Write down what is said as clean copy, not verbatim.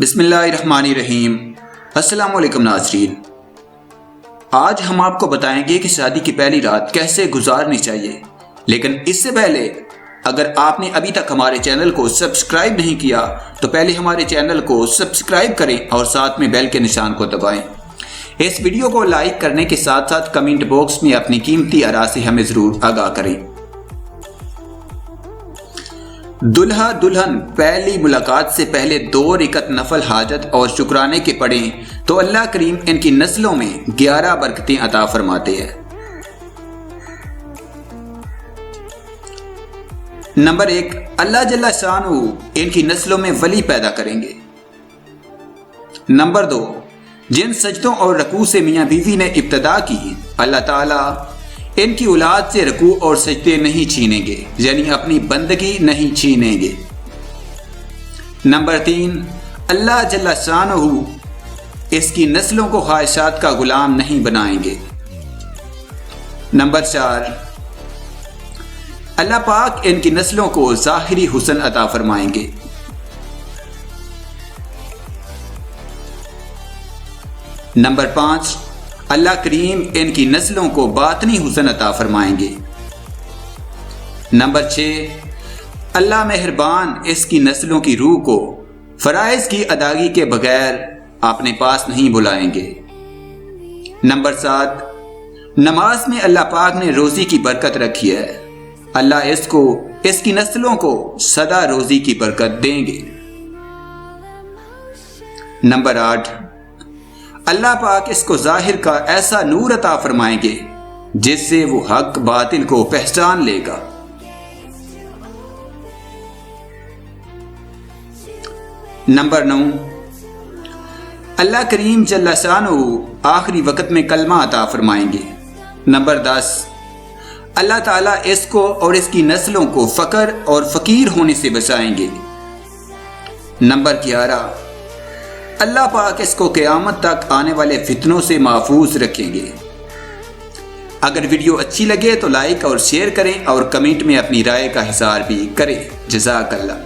بسم اللہ الرحمن الرحیم۔ السلام علیکم ناظرین، آج ہم آپ کو بتائیں گے کہ شادی کی پہلی رات کیسے گزارنی چاہیے، لیکن اس سے پہلے اگر آپ نے ابھی تک ہمارے چینل کو سبسکرائب نہیں کیا تو پہلے ہمارے چینل کو سبسکرائب کریں اور ساتھ میں بیل کے نشان کو دبائیں۔ اس ویڈیو کو لائک کرنے کے ساتھ ساتھ کمنٹ باکس میں اپنی قیمتی آراء سے ہمیں ضرور آگاہ کریں۔ دلہا دلہن پہلی ملاقات سے پہلے 2 رکعت نفل حاجت اور شکرانے کے پڑھیں تو اللہ کریم ان کی نسلوں میں 11 برکتیں عطا فرماتے ہیں۔ نمبر 1، اللہ جل شانہ ان کی نسلوں میں ولی پیدا کریں گے۔ نمبر 2، جن سجدوں اور رکوع سے میاں بیوی نے ابتدا کی، اللہ تعالیٰ ان کی اولاد سے رکوع اور سجدے نہیں چھینیں گے، یعنی اپنی بندگی نہیں چھینیں گے۔ نمبر 3، اللہ جل شانہ اس کی نسلوں کو خواہشات کا غلام نہیں بنائیں گے۔ نمبر 4، اللہ پاک ان کی نسلوں کو ظاہری حسن عطا فرمائیں گے۔ نمبر 5، اللہ کریم ان کی نسلوں کو باطنی حسن عطا فرمائیں گے۔ نمبر 6، اللہ مہربان اس کی نسلوں کی روح کو فرائض کی ادائیگی کے بغیر اپنے پاس نہیں بلائیں گے۔ نمبر 7، نماز میں اللہ پاک نے روزی کی برکت رکھی ہے، اللہ اس کی نسلوں کو سدا روزی کی برکت دیں گے۔ نمبر 8، اللہ پاک اس کو ظاہر کا ایسا نور عطا فرمائیں گے جس سے وہ حق باطل کو پہچان لے گا۔ نمبر 9، اللہ کریم جل شانہ آخری وقت میں کلمہ عطا فرمائیں گے۔ نمبر 10، اللہ تعالیٰ اس کو اور اس کی نسلوں کو فقر اور فقیر ہونے سے بچائیں گے۔ نمبر 11، اللہ پاک اس کو قیامت تک آنے والے فتنوں سے محفوظ رکھیں گے۔ اگر ویڈیو اچھی لگے تو لائک اور شیئر کریں اور کمنٹ میں اپنی رائے کا اظہار بھی کریں۔ جزاک اللہ۔